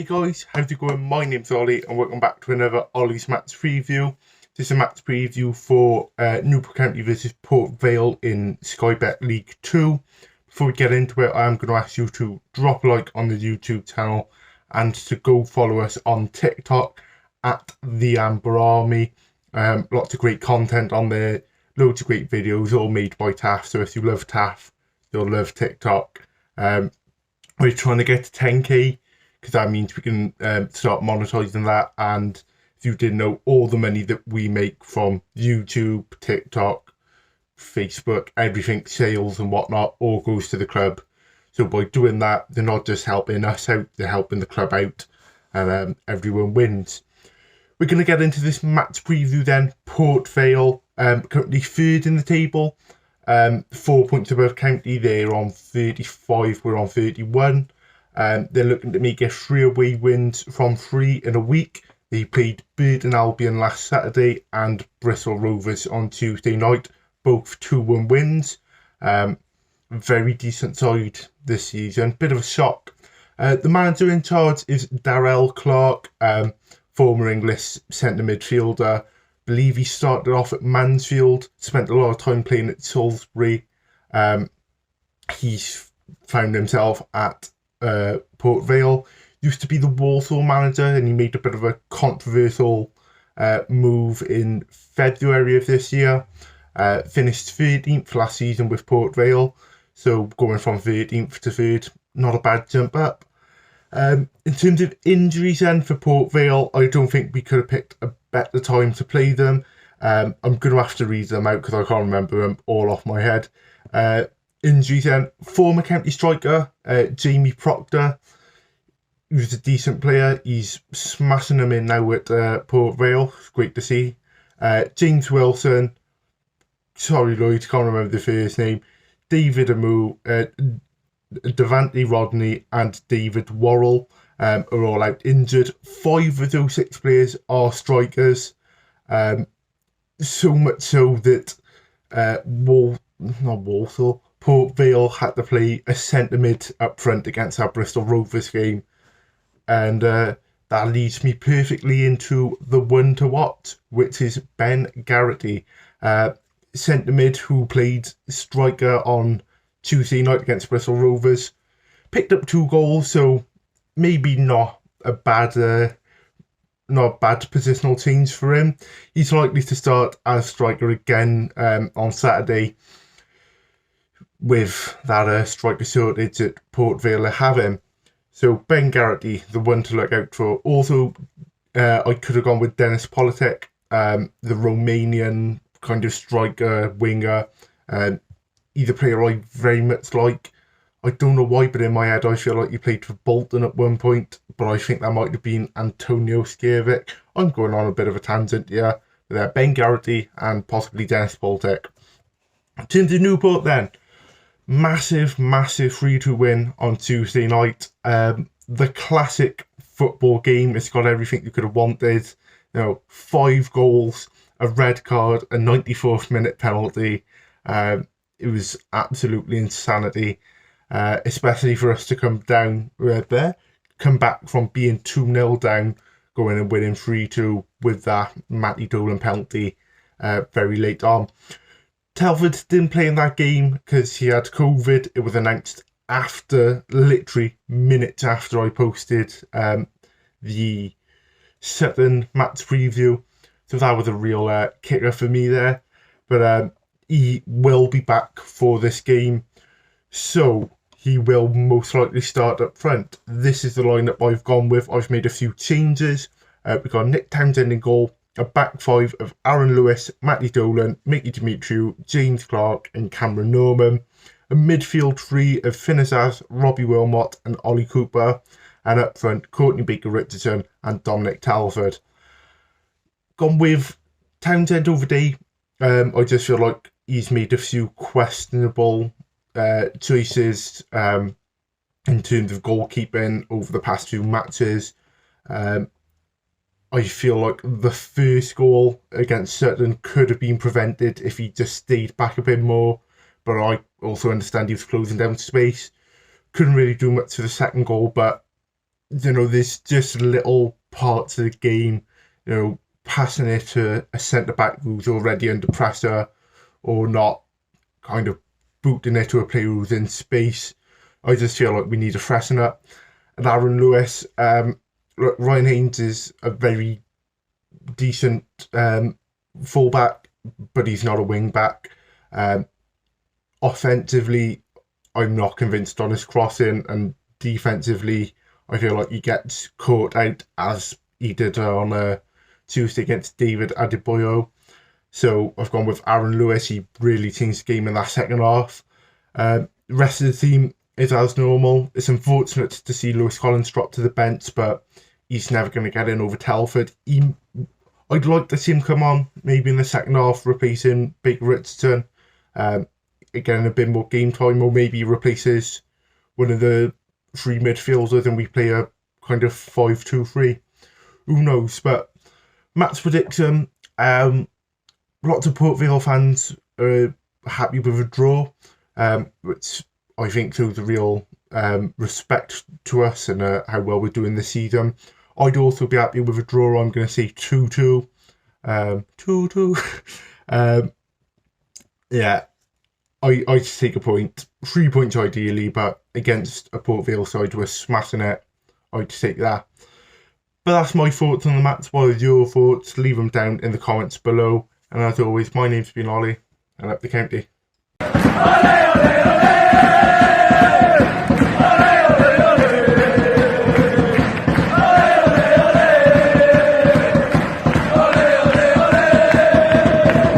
Hey guys, how's it going? My name's Ollie and welcome back to another Ollie's match preview. This is a match preview for Newport County versus Port Vale in Sky Bet League 2. Before we get into it, I am going to ask you to drop a like on the YouTube channel and to go follow us on TikTok at The Amber Army. Lots of great content on there, loads of great videos all made by TAF, so if you love TAF, you'll love TikTok. We're trying to get to 10k, because that means we can start monetizing that. And if you didn't know, all the money that we make from YouTube, TikTok, Facebook, everything, sales and whatnot, all goes to the club. So by doing that, they're not just helping us out, they're helping the club out, and everyone wins. We're going to get into this match preview then. Port Vale, currently third in the table, 4 points above County. They're on 35, we're on 31. They're looking to make it 3 away wins from 3 in a week. They played Burton Albion last Saturday and Bristol Rovers on Tuesday night, both 2-1 wins. Very decent side this season. Bit of a shock. The manager in charge is Darrell Clark, former English centre midfielder. Believe he started off at Mansfield, spent a lot of time playing at Salisbury. He's found himself at Port Vale. Used to be the Walsall manager, and he made a bit of a controversial move in February of this year. Finished 13th last season with Port Vale, so going from 13th to 3rd, not a bad jump up. In terms of injuries then for Port Vale, I don't think we could have picked a better time to play them. I'm going to have to read them out because I can't remember them all off my head. Injuries then, former county striker Jamie Proctor, who's a decent player. He's smashing them in now at Port Vale. It's great to see. James Wilson, sorry Lloyd, can't remember the first name. David Amu, Devante Rodney and David Worrell are all out injured. 5 of those 6 players are strikers. So much so that Port Vale had to play a centre mid up front against our Bristol Rovers game. And that leads me perfectly into the one to watch, which is Ben Garrity, centre mid who played striker on Tuesday night against Bristol Rovers. Picked up 2 goals, so maybe not a bad positional change for him. He's likely to start as striker again on Saturday, with that striker shortage at Port Vale have him. So Ben Garrity, the one to look out for. Also, I could have gone with Dennis Politek, the Romanian kind of striker, winger. Either player I very much like. I don't know why, but in my head I feel like he played for Bolton at one point, but I think that might have been Antonio Skiervik. I'm going on a bit of a tangent here. Ben Garrity and possibly Dennis Politek. In terms of Newport then, massive 3-2 win on Tuesday night. The classic football game. It's got everything you could have wanted. 5 goals, a red card, a 94th minute penalty. It was absolutely insanity, especially for us to come back from being 2-0 down, going and winning 3-2 with that Matty Dolan penalty very late on. Telford didn't play in that game because he had COVID. It was announced literally minutes after I posted the Sutton match preview. So that was a real kicker for me there. But he will be back for this game, so he will most likely start up front. This is the lineup I've gone with. I've made a few changes. We've got Nick Townsend in goal, a back 5 of Aaron Lewis, Matty Dolan, Mickey Dimitriou, James Clark and Cameron Norman, a midfield 3 of Finn Azaz, Robbie Wilmot and Ollie Cooper, and up front Courtney Baker-Richardson and Dominic Talford. Gone with Townsend over Day. I just feel like he's made a few questionable choices in terms of goalkeeping over the past few matches. I feel like the first goal against Sutton could have been prevented if he just stayed back a bit more, but I also understand he was closing down space. Couldn't really do much to the second goal, but there's just little parts of the game, passing it to a centre-back who's already under pressure, or not kind of booting it to a player who's in space. I just feel like we need to freshen up. And Aaron Lewis, look, Ryan Haynes is a very decent fullback, but he's not a wing back. Offensively, I'm not convinced on his crossing, and defensively, I feel like he gets caught out as he did on Tuesday against David Adebayo. So I've gone with Aaron Lewis. He really changed the game in that second half. The rest of the team is as normal. It's unfortunate to see Lewis Collins drop to the bench, but he's never going to get in over Telford. I'd like to see him come on, maybe in the second half, replacing Baker Richardson. Getting a bit more game time, or maybe he replaces one of the three midfielders and we play a kind of 5-2-3. Who knows? But match prediction, lots of Port Vale fans are happy with a draw, which I think shows a real respect to us and how well we're doing this season. I'd also be happy with a draw. I'm going to say 2-2. 2-2. Yeah, I'd take a point. 3 points ideally, but against a Port Vale side who are smashing it, I'd take that. But that's my thoughts on the match. What are your thoughts? Leave them down in the comments below. And as always, my name's been Ollie, and up the county. Ollie, Ollie, Ollie!